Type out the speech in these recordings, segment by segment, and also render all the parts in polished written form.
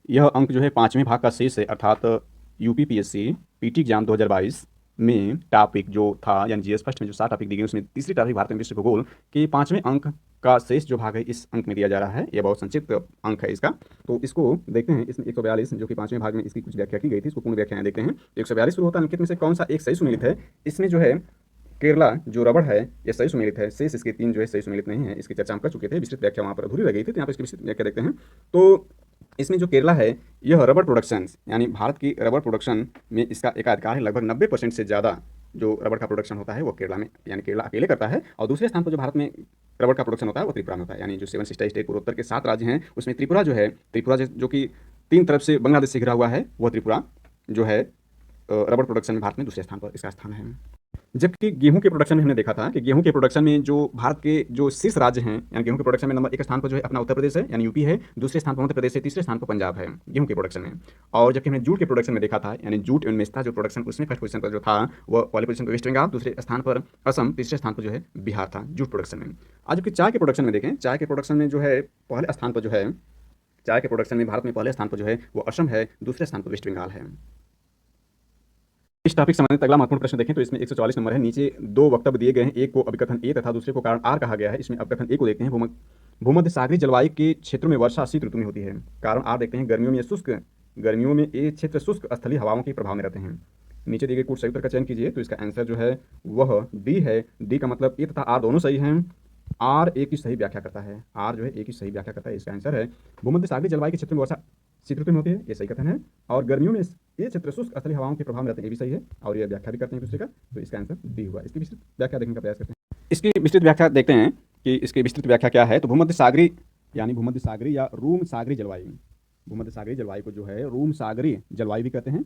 यह अंक जो है 5वें भाग का शेष है, अर्थात यूपीपीएससी पीटी एग्जाम 2022 में टॉपिक जो था, यानी जीएस फर्स्ट में जो 7 टॉपिक दी गई उसमें तीसरी टॉपिक भारत में विश्व भूगोल के 5वें अंक का शेष जो भाग है इस अंक में दिया जा रहा है। यह बहुत संक्षिप्त अंक है इसका, तो इसको देखते हैं। इसमें 142 जो कि 5वें भाग में इसकी कुछ व्याख्या की गई थी, इसको पूर्ण व्याख्याएं देखते हैं। 142 शुरू होता है, निम्नलिखित में से कौन सा एक सही सुमेलित है? इसमें जो है केरला जो रबड़ है ये सही सुमेलित है, शेष इसके 3 जो है सही सुमेलित नहीं है। इसकी चर्चा हम कर चुके थे, विस्तृत व्याख्या वहाँ पर अधूरी रह गई थी, तो यहाँ पर इसकी विस्तृत व्याख्या देखते हैं। तो इसमें जो केरला है यह रबड़ प्रोडक्शन, यानी भारत की रबड़ प्रोडक्शन में इसका एकाधिकार है। लगभग 90% से ज़्यादा जो रबड़ का प्रोडक्शन होता है वो केरला में, यानी केरला अकेले करता है। और दूसरे स्थान पर जो भारत में रबड़ का प्रोडक्शन होता है वो त्रिपुरा में होता है। यानी जो 7 सिस्टर स्टेट पूर्वोत्तर के 7 राज्य हैं उसमें त्रिपुरा जो है, त्रिपुरा जो कि 3 तरफ से बांग्लादेश से घिरा हुआ है, वह त्रिपुरा जो है रबड़ प्रोडक्शन में भारत में दूसरे स्थान पर इसका स्थान है। जबकि गेहूं के प्रोडक्शन में हमने देखा था कि गेहूं के प्रोडक्शन में जो भारत के जो शीर्ष राज्य हैं, यानी गेहूं के प्रोडक्शन में नंबर 1 स्थान पर जो है अपना उत्तर प्रदेश है, यानी यूपी है। दूसरे स्थान पर मध्य प्रदेश है। तीसरे स्थान पर पंजाब है गेहूं के प्रोडक्शन में। और जबकि हमने जूट के प्रोडक्शन में देखा था, यानी जूट एवं मेस्ता जो प्रोडक्शन उसमें फर्स्ट पोजीशन पर जो था वह पहले पोजीशन पर वेस्ट बंगाल, दूसरे स्थान पर असम, तीसरे स्थान पर जो है बिहार था जूट प्रोडक्शन में। आज जबकि चाय के प्रोडक्शन में देखें, चाय के प्रोडक्शन में जो है पहले स्थान पर जो है, चाय के प्रोडक्शन में भारत में पहले स्थान पर जो है वो असम है, दूसरे स्थान पर वेस्ट बंगाल है। इस टॉपिक से संबंधित अगला महत्वपूर्ण प्रश्न देखें तो इसमें 144 नंबर है। नीचे 2 वक्तव्य दिए गए हैं, एक को अभिकथन ए तथा दूसरे को कारण आर कहा गया है। इसमें अभिकथन ए को देखते हैं। भूमध्य सागरीय जलवायु के क्षेत्रों में वर्षा शीत ऋतु में होती है। कारण आर देखते हैं, गर्मियों में ये क्षेत्र शुष्क स्थलीय हवाओं के प्रभाव में रहते हैं। नीचे दिए गए कुछ सही उत्तर का चयन कीजिए, तो इसका आंसर जो है वह डी है। डी का मतलब ए तथा आर दोनों सही हैं। आर ए की सही व्याख्या करता है, आर जो है ए की सही व्याख्या करता है। इसका आंसर है भूमध्य सागरीय जलवायु के क्षेत्र में वर्षा शीत ऋतु में होती है, ये सही कथन है। और गर्मियों में ये क्षेत्र शुष्क स्थलीय हवाओं के प्रभाव में रहते हैं, ये भी सही है। और ये व्याख्या भी करते हैं दूसरे का, तो इसका आंसर डी हुआ। इसकी विस्तृत व्याख्या देखने का प्रयास करते हैं। इसकी विस्तृत व्याख्या देखते हैं कि इसकी विस्तृत व्याख्या क्या है। तो भूमध्य सागरीय यानी भूमध्य सागरीय या रूम सागरीय जलवायु, भूमध्य सागरीय जलवायु को जो है रूम सागरीय जलवायु भी कहते हैं।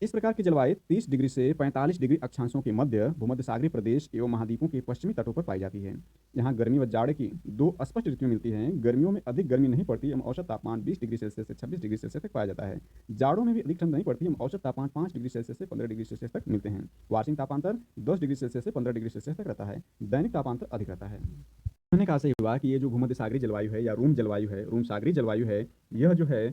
इस प्रकार की जलवायु 30 डिग्री से 45 डिग्री अक्षांशों के मध्य भूमध्य सागरीय प्रदेश एवं महाद्वीपों के पश्चिमी तटों पर पाई जाती है। यहाँ गर्मी व जाड़े की 2 स्पष्ट ऋतुएं मिलती हैं। गर्मियों में अधिक गर्मी नहीं पड़ती एवं औसत तापमान 20 डिग्री सेल्सियस से 26 डिग्री सेल्सियस तक पाया जाता है। जाड़ों में भी अधिक ठंड नहीं पड़ती एवं औसत तापमान 5 डिग्री सेल्सियस से 15 डिग्री सेल्सियस तक मिलते हैं। वार्षिक तापांतर 10 डिग्री सेल्सियस से 15 डिग्री सेल्सियस तक रहता है। दैनिक तापांतर अधिक रहता है। कहने का आशय हुआ कि ये जो भूमध्य सागरीय जलवायु है या रूम जलवायु है, रूम सागरीय जलवायु है, यह जो है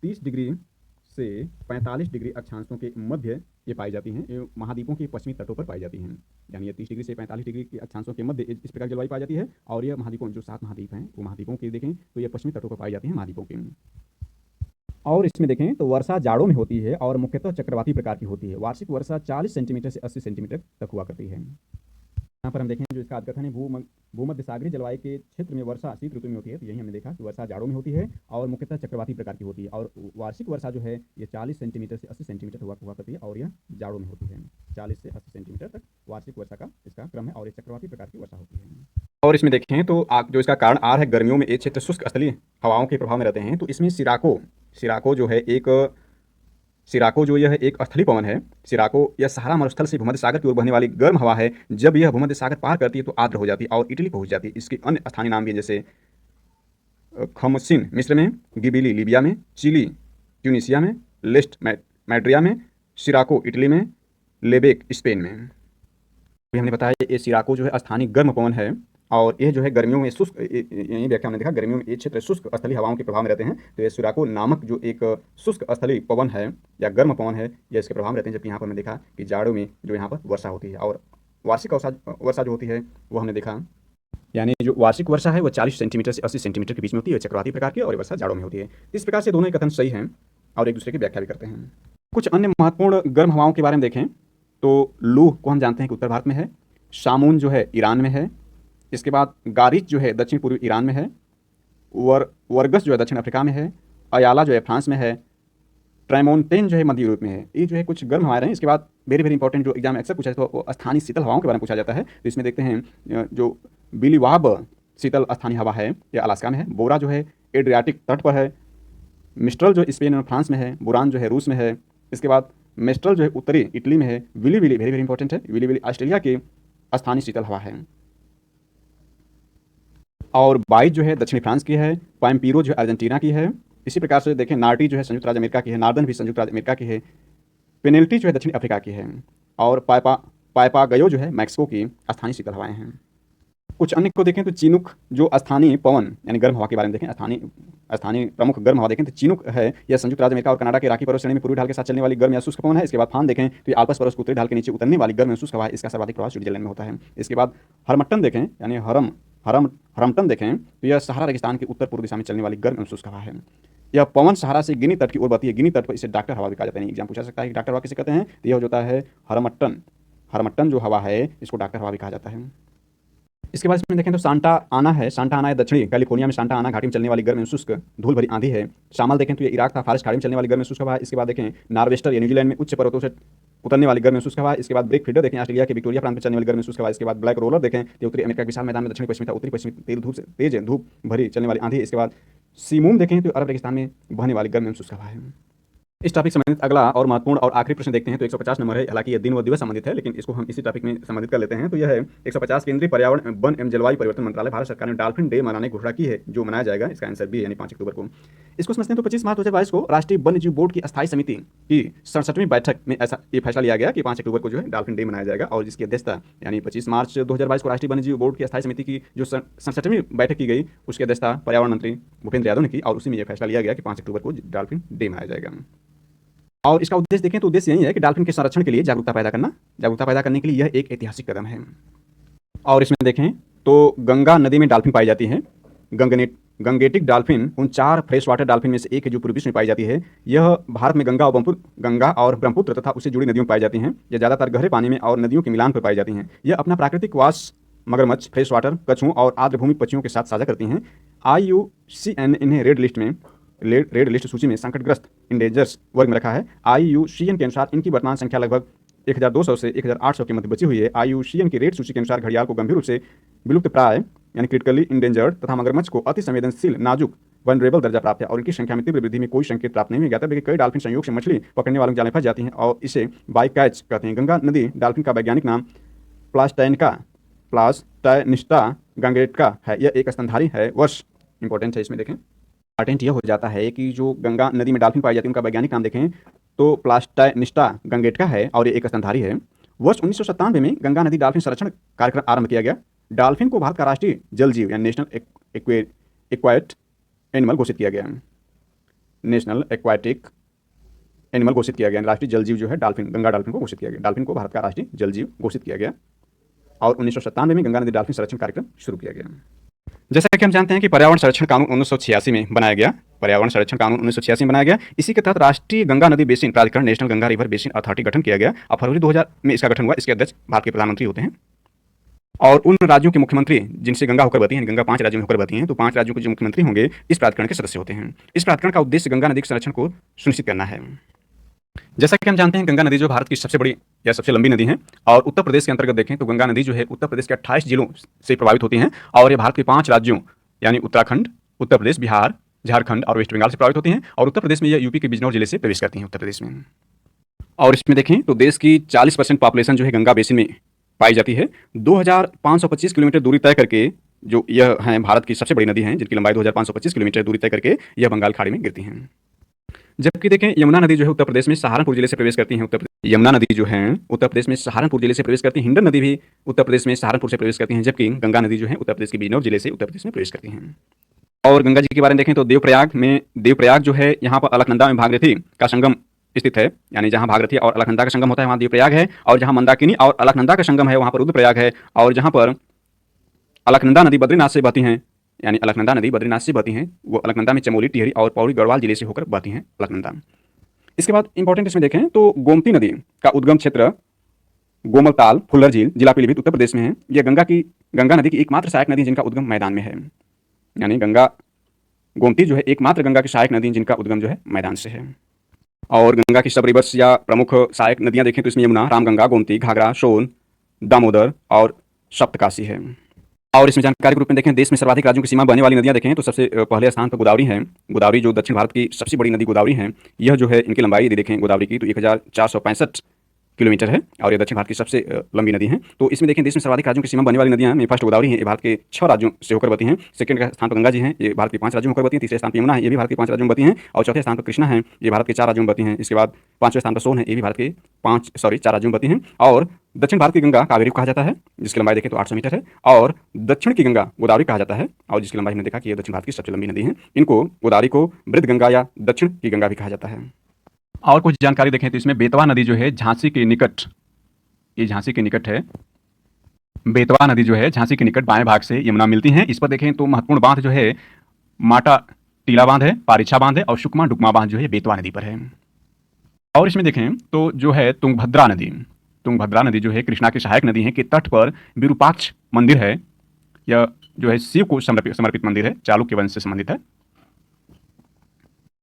30 डिग्री से 45 डिग्री अक्षांशों के मध्य ये पाई जाती हैं एवं महाद्वीपों के पश्चिमी तटों पर पाई जाती हैं। यानी ये 30 डिग्री से 45 डिग्री के अक्षांशों के मध्य इस प्रकार की जलवायु पाई जाती है। और यह महाद्वीपों जो 7 महाद्वीप हैं वो महाद्वीपों के देखें तो ये पश्चिमी तटों पर पाई जाती हैं महाद्वीपों के। और इसमें देखें तो वर्षा जाड़ों में होती है और मुख्यतः चक्रवाती प्रकार की होती है। वार्षिक वर्षा 40 सेंटीमीटर से 80 सेंटीमीटर तक हुआ करती है। यहाँ पर हम देखें जो इसका कथन है, भूमध्य सागरीय जलवायु के क्षेत्र में वर्षा शीत ऋतु में होती है। तो यही हमने देखा कि वर्षा जाड़ों में होती है और मुख्यतः चक्रवाती प्रकार की होती है। और वार्षिक वर्षा जो है ये 40 सेंटीमीटर से 80 सेंटीमीटर हुआ करती है और यह जाड़ों में होती है। 40 से 80 सेंटीमीटर तक वार्षिक वर्षा का इसका क्रम है और ये चक्रवाती प्रकार की वर्षा होती है। और इसमें देखें तो जो इसका कारण आर है, गर्मियों में ये क्षेत्र शुष्क स्थलीय हवाओं के प्रभाव में रहते हैं। तो इसमें सिराको जो है सिराको जो यह एक स्थलीय पवन है। सिराको यह सहारा मरुस्थल से भूमध्य सागर की ओर बहने वाली गर्म हवा है। जब यह भूमध्य सागर पार करती है तो आर्द्र हो जाती है और इटली पहुंच जाती है। इसके अन्य स्थानीय नाम भी हैं, जैसे खमसिन मिस्र में, गिबिली लीबिया में, चिली ट्यूनिसिया में, लेस्ट मैड्रिया में, सिराको इटली में, लेबेक स्पेन में। अभी हमने बताया ये सिराको जो है स्थानीय गर्म पवन है और ये जो है गर्मियों में शुष्क, यही व्याख्या हमने देखा, गर्मियों में ये क्षेत्र शुष्क स्थलीय हवाओं के प्रभाव में रहते हैं। तो ये सिराको नामक जो एक शुष्क स्थलीय पवन है या गर्म पवन है, ये इसके प्रभाव में रहते हैं। जबकि यहाँ पर हमने देखा कि जाड़ों में जो यहाँ पर वर्षा होती है और वार्षिक वर्षा जो होती है वो हमने देखा, यानी जो वार्षिक वर्षा है वो 40 सेंटीमीटर से 80 सेंटीमीटर के बीच में होती है, चक्रवाती प्रकार की, और वर्षा जाड़ों में होती है। इस प्रकार से दोनों ही कथन सही हैं और एक दूसरे की व्याख्या भी करते हैं। कुछ अन्य महत्वपूर्ण गर्म हवाओं के बारे में देखें तो लू को हम जानते हैं कि उत्तर भारत में है, शामून जो है ईरान में है, इसके बाद गारिच जो है दक्षिण पूर्वी ईरान में है, वर्गस जो है दक्षिण अफ्रीका में है, अयाला जो है फ्रांस में है, ट्राइमोंटेन जो है मध्य यूरोप में है। ये जो है कुछ गर्म हवाएं रहे हैं। इसके बाद वेरी वेरी इंपॉर्टेंट जो एग्जाम में अक्सर पूछा जाता है तो स्थानीय शीतल हवाओं के बारे में पूछा जाता है। तो इसमें देखते हैं जो बिलीवाब शीतल स्थानीय हवा है यह अलास्का में है, बोरा जो है एड्रियाटिक तट पर है, मिस्ट्रल जो स्पेन और फ्रांस में है, बुरान जो है रूस में है, इसके बाद मेस्ट्रल जो है उत्तरी इटली में है, willy willy very very important है, विली विली ऑस्ट्रेलिया की स्थानीय शीतल हवा है, और बाइज जो है दक्षिणी फ्रांस की है, पैम्पीरो जो है अर्जेंटीना की है। इसी प्रकार से देखें नार्टी जो है संयुक्त राज्य अमेरिका की है, नार्दन भी संयुक्त राज्य अमेरिका की है, पेनेल्टी जो है दक्षिण अफ्रीका की है, और पाइपागयो जो है मैक्सिको की स्थानीय शीतल हवाएं हैं। कुछ अन्य को देखें तो चिनूक जो स्थानीय पवन यानी गर्म हवा के बारे में देखें, स्थानीय स्थानीय प्रमुख गर्म हवा देखें तो चिनूक है। यह संयुक्त राज्य अमेरिका और कनाडा के रॉकी पर्वत श्रेणी में पूर्वी ढाल के साथ चलने वाली गर्म या शुष्क पवन है। इसके बाद फान देखें तो ये आल्प्स पर्वत के उत्तरी ढाल के नीचे उतरने वाली गर्म या शुष्क हवा है। इसका सर्वाधिक प्रभाव स्विट्जरलैंड में होता है। इसके बाद हरमट्टन देखें यानी हरमटन देखें तो यह सहारा रेगिस्तान की उत्तर पूर्व दिशा में चलने वाली गर्म एवं शुष्क हवा है। यह पवन सहारा से गिनी तट की ओर बहती है। गिनी तट पर इसे डॉक्टर हवा भी कहा जाता है। एग्जाम पूछा सकता है कि डॉक्टर हवा किसे कहते हैं, तो यह हो जाता है हरमट्टन। हरमट्टन जो हवा है इसको डॉक्टर हवा भी कहा जाता है। इसके बाद इसमें देखें तो सांता आना है। सांता आना है दक्षिणी कैलिफोर्निया में सांता आना घाटी में चलने वाली गर्म एवं शुष्क धूल भरी आंधी है। शामल देखें तो ये इराक था फारिस खाड़ी में चलने वाली गर्म एवं शुष्क हवा है। इसके बाद देखें नार्वेस्टर या न्यूजीलैंड में उच्च पर्वतों से उतरने वाली गर्म एवं शुष्क हवा है। इसके बाद ब्रेक फीडर देखें ऑस्ट्रेलिया के विक्टोरिया प्रांत में चलने वाली गर्म एवं शुष्क हवा है। इसके बाद ब्लैक रोलर देखें तो उत्तरी अमेरिका के विशाल मैदान में दक्षिणी पश्चिमी उत्तरी पश्चिमी तेज धूप भरी चलने वाली आंधी। इसके बाद सीमूम देखें तो अरब रेगिस्तान में बहने वाली गर्म एवं शुष्क हवा है। इस टॉपिक से संबंधित अगला और महत्वपूर्ण और आखिरी प्रश्न देखते हैं तो 150 नंबर है। हालांकि यह दिन व दिवस संबंधित है लेकिन इसको हम इसी टॉपिक में संबंधित कर लेते हैं। तो यह है 150 केंद्रीय पर्यावरण वन एवं जलवायु परिवर्तन मंत्रालय भारत सरकार ने डॉल्फिन डे मनाने की घोषणा की है, जो मनाया जाएगा। इसका आंसर बी यानी 5 अक्टूबर को। इसको समझते हैं तो 25 मार्च 2022 को राष्ट्रीय वन्य जीव बोर्ड की अस्थायी समिति की 67वीं बैठक में ऐसा ये फैसला लिया गया कि 5 अक्टूबर को जो है डॉल्फिन डे मनाया जाएगा। और जिसकी अध्यक्षता यानी 25 मार्च 2022 को राष्ट्रीय वन्य जीव बोर्ड की अस्थायी समिति की जो 67वीं बैठक की गई उसकी अध्यक्षता पर्यावरण मंत्री भूपेंद्र यादव ने की। और उसी में यह फैसला लिया गया कि 5 अक्टूबर को डॉल्फिन डे मनाया जाएगा। और इसका उद्देश्य देखें तो उद्देश्य यही है कि डॉल्फिन के संरक्षण के लिए जागरूकता पैदा करने के लिए यह एक ऐतिहासिक कदम है। और इसमें देखें तो गंगा नदी में डॉल्फिन पाई जाती है। गंगेटिक डॉल्फिन उन 4 फ्रेश वाटर डॉल्फिन में से एक है जो पूरे विश्व में पाई जाती है। यह भारत में गंगा और ब्रह्मपुत्र तथा उससे जुड़ी नदियों में पाई जाती हैं। यह ज़्यादातर गहरे पानी में और नदियों के मिलान पर पाई जाती हैं। यह अपना प्राकृतिक वास मगरमच्छ, फ्रेश वाटर कछुओं और आर्द्रभूमि पक्षियों के साथ साझा करती हैं। IUCN इन्हें रेड लिस्ट सूची में संकटग्रस्त इंडेंजर्स वर्ग में रखा है। IUCN के अनुसार इनकी वर्तमान संख्या लगभग 1200 से 1800 के मध्य बची हुई है। IUCN की रेड सूची के अनुसार घड़ियाल को गंभीर रूप से विलुप्त प्राय यानी क्रिटिकली इंडेंजर्ड तथा मगरमच्छ को अति संवेदनशील नाजुक वनरेबल दर्जा प्राप्त है। और इनकी संख्या में तीव्र वृद्धि में कोई संकेत प्राप्त नहीं हुआ। ज्ञात है कि कई डॉल्फिन संयोग से मछली पकड़ने वालों के जाल में फंस जाती हैं और इसे बाई कैच कहते हैं। गंगा नदी डॉल्फिन का वैज्ञानिक नाम प्लास्टैनिस्टा गंगेटका है। यह एक स्तनधारी है। वर्ष इंपॉर्टेंट है, इसमें देखें इंपॉर्टेंट यह हो जाता है कि जो गंगा नदी में डॉल्फिन पाई जाती है उनका वैज्ञानिक नाम देखें तो प्लास्टैनिस्टा गंगेटका है और ये एक स्तनधारी है। वर्ष 1997 में गंगा नदी डॉल्फिन संरक्षण कार्यक्रम आरंभ किया गया। डॉल्फिन को भारत का राष्ट्रीय जल जीव या नेशनल एक्वाटिक एनिमल घोषित किया गया। नेशनल एक्वाटिक एनिमल घोषित किया गया। राष्ट्रीय जल जीव जो है डॉल्फिन, गंगा डॉल्फिन को घोषित किया गया। डॉल्फिन को भारत का राष्ट्रीय जल जीव घोषित किया गया और 1997 में गंगा नदी डॉल्फिन संरक्षण कार्यक्रम शुरू किया गया। जैसा कि हम जानते हैं कि पर्यावरण संरक्षण कानून 1986 में बनाया गया। पर्यावरण संरक्षण कानून 1986 में बनाया गया। इसी के तहत राष्ट्रीय गंगा नदी बेसिन प्राधिकरण national Ganga river basin authority गठन किया गया और फरवरी 2000 में इसका गठन हुआ। इसके अध्यक्ष भारत के प्रधानमंत्री होते हैं और उन राज्यों के मुख्यमंत्री जिनसे गंगा होकर बहती है, गंगा 5 राज्यों में होकर बहती हैं, तो 5 राज्यों के जो मुख्यमंत्री होंगे इस प्राधिकरण के सदस्य होते हैं। इस प्राधिकरण का उद्देश्य गंगा नदी के संरक्षण को सुनिश्चित करना है। जैसा कि हम जानते हैं गंगा नदी जो भारत की सबसे बड़ी या सबसे लंबी नदी है और उत्तर प्रदेश के अंतर्गत देखें तो गंगा नदी जो है उत्तर प्रदेश के 28 जिलों से प्रभावित होती हैं और ये भारत के 5 राज्यों यानी उत्तराखंड, उत्तर प्रदेश, बिहार, झारखंड और वेस्ट बंगाल से प्रभावित होती हैं। और उत्तर प्रदेश में यह यूपी के बिजनौर जिले से प्रवेश करती हैं उत्तर प्रदेश में। और इसमें देखें तो देश की 40% पॉपुलेशन जो है गंगा बेसिन में पाई जाती है। 2525 किलोमीटर दूरी तय करके जो यह है भारत की सबसे बड़ी नदी है जिनकी लंबाई 2525 किलोमीटर दूरी तय करके यह बंगाल खाड़ी में गिरती हैं। जबकि देखें यमुना नदी जो है उत्तर प्रदेश में सहारनपुर जिले से प्रवेश करती है। यमुना नदी जो है उत्तर प्रदेश में सहारनपुर जिले से प्रवेश करती है। हिंडन नदी भी उत्तर प्रदेश में सहारनपुर से प्रवेश करती हैं। जबकि गंगा नदी जो है उत्तर प्रदेश के बिजनौर जिले से उत्तर प्रदेश में प्रवेश करती हैं। और गंगा जी के बारे में देखें तो देवप्रयाग जो है यहाँ पर अलकनंदा में भागीरथी का संगम स्थित है। यानी जहाँ भागीरथी और अलकनंदा का संगम होता है वहाँ देवप्रयाग है। और जहाँ मंदाकिनी और अलकनंदा का संगम है वहाँ पर रुद्रप्रयाग है। और जहाँ पर अलकनंदा नदी बद्रीनाथ से बहती हैं, यानी अलकनंदा नदी बद्रीनाथ से बहती हैं, वो अलकनंदा में चमोली, टिहरी और पौड़ी गढ़वाल जिले से होकर बहती हैं अलकनंदा। इसके बाद इंपॉर्टेंट इसमें देखें तो गोमती नदी का उद्गम क्षेत्र गोमलताल फुल्लर झील जिला पीलीभीत उत्तर प्रदेश में है। यह गंगा नदी की एकमात्र सहायक नदी जिनका उद्गम मैदान में है। यानी गोमती जो है एकमात्र गंगा की सहायक नदी जिनका उद्गम जो है मैदान से है। और गंगा की सब रिवर्स या प्रमुख सहायक नदियां देखें तो इसमें यमुना, रामगंगा, गोमती, घाघरा, सोन, दामोदर और सप्तकाशी है। और इसमें जानकारी के रूप में देखें देश में सर्वाधिक राज्यों की सीमा बहने वाली नदियां देखें तो सबसे पहले स्थान पर गोदावरी है। गोदावरी जो दक्षिण भारत की सबसे बड़ी नदी गोदावरी है। यह जो है इनकी लंबाई यदि देखें गोदावरी की तो 1465 किलोमीटर है और यह दक्षिण भारत की सबसे लंबी नदी है। तो इसमें देखें देश में सर्वाधिक राज्यों की सीमा बनने वाली नदियां में फर्स्ट गोदावरी है, ये भारत के 6 राज्यों से होकर बहती हैं। सेकंड का स्थान पर गंगा जी हैं, ये भारत के 5 राज्यों में होकर बहती हैं। तीसरे स्थान पर यमुना है, ये भी भारत के 5 राज्यों में बहती हैं। और चौथे स्थान पर कृष्णा है, ये भारत के 4 राज्यों में बहती हैं। इसके बाद 5वें स्थान पर सोन है, ये भी भारत के 4 राज्यों में बहती हैं। और दक्षिण भारत की गंगा कावेरी को कहा जाता है, जिसकी लंबाई देखें तो 800 मीटर है, और दक्षिण की गंगा गोदावरी कहा जाता है, और जिसकी लंबाई हमने देखा कि ये दक्षिण भारत की सबसे लंबी नदी है। इनको गोदावरी को वृद्ध गंगा या दक्षिण की गंगा भी कहा जाता है। और कुछ जानकारी देखें तो इसमें बेतवा नदी जो है झांसी के निकट, ये झांसी के निकट है। बेतवा नदी जो है झांसी के निकट बाएं भाग से यमुना मिलती हैं। इस पर देखें तो महत्वपूर्ण बांध जो है माटा टीला बांध है, पारिछा बांध है, और सुकमा डुकमा बांध जो है बेतवा नदी पर है। और इसमें देखें तो जो है तुंगभद्रा नदी जो है कृष्णा की सहायक नदी है के तट पर विरूपाक्ष मंदिर है। यह जो है शिव को समर्पित मंदिर है, चालुक्य वंश से संबंधित है।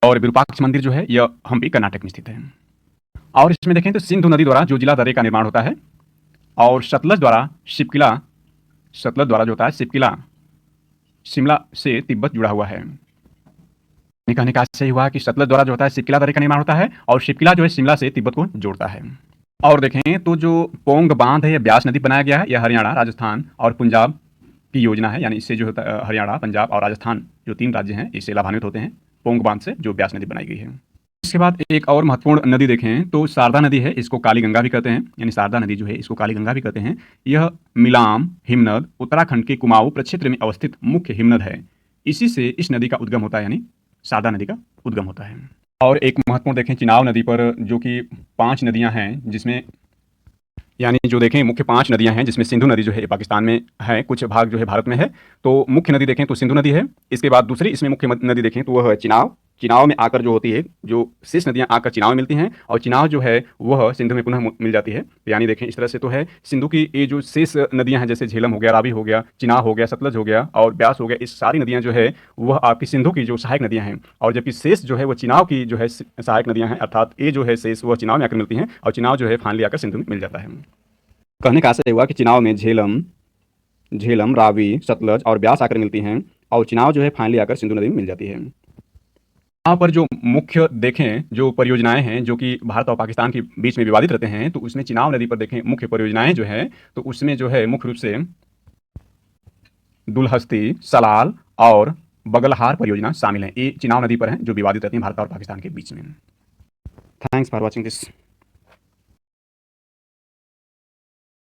और विरूपाक्ष मंदिर जो है यह हम्पी कर्नाटक में स्थित है। और इसमें देखें तो सिंधु नदी द्वारा जो जिला दर्रे का निर्माण होता है, और सतलज द्वारा जो होता है शिपकिला शिमला से तिब्बत जुड़ा हुआ है। कहने का सही हुआ कि सतलज द्वारा जो होता है शिपकिला दर्रे का निर्माण होता है, और शिपकिला जो है शिमला से तिब्बत को जोड़ता है। और देखें तो जो पोंग बांध है यह ब्यास नदी बनाया गया है, यह हरियाणा, राजस्थान और पंजाब की योजना है, यानी इससे जो होता है हरियाणा, पंजाब और राजस्थान जो 3 राज्य हैं इससे लाभान्वित होते हैं पोंग बांध से, जो ब्यास नदी बनाई गई है। इसके बाद एक और महत्वपूर्ण नदी देखें तो शारदा नदी है, इसको काली गंगा भी कहते हैं, यानी शारदा नदी जो है इसको काली गंगा भी कहते हैं। यह मिलाम हिमनद उत्तराखंड के कुमाऊं प्रक्षेत्र में अवस्थित मुख्य हिमनद है। इसी से इस नदी का उद्गम होता है, यानी शारदा नदी का उद्गम होता है। और एक महत्वपूर्ण देखें चिनाब नदी पर, जो कि 5 नदियां हैं, जिसमें यानी जो देखें मुख्य 5 नदियां हैं, जिसमें सिंधु नदी जो है पाकिस्तान में है, कुछ भाग जो है भारत में है। तो मुख्य नदी देखें तो सिंधु नदी है। इसके बाद दूसरी इसमें मुख्य नदी देखें तो वह है चिनाब। चिनाब में आकर जो होती है, जो शेष नदियां आकर चिनाब में मिलती हैं, और चिनाब जो है वह सिंधु में पुनः मिल जाती है। यानी देखें इस तरह से तो है सिंधु की ये जो शेष नदियां हैं, जैसे झेलम हो गया, रावी हो गया, चिनाब हो गया, सतलज हो गया और ब्यास हो गया, इस सारी नदियां जो है वह आपकी सिंधु की जो सहायक नदियां हैं, और जबकि शेष जो है वह चिनाब की जो है सहायक नदियां हैं, अर्थात ये जो है शेष वह चिनाब में आकर मिलती हैं, और चिनाब जो है फाइनली आकर सिंधु में मिल जाता है। कहने का आशय हुआ कि चिनाब में झेलम, रावी, सतलज और ब्यास आकर मिलती हैं, और चिनाब जो है फाइनली आकर सिंधु नदी में मिल जाती है। यहाँ पर जो मुख्य देखें जो परियोजनाएं हैं जो कि भारत और पाकिस्तान के बीच में विवादित रहते हैं, तो उसमें चिनाब नदी पर देखें मुख्य परियोजनाएं जो है, तो उसमें जो है मुख्य रूप से दुलहस्ती, सलाल और बगलहार परियोजना शामिल हैं। ये चिनाब नदी पर हैं जो विवादित रहती हैं भारत और पाकिस्तान के बीच में। Thanks for watching this.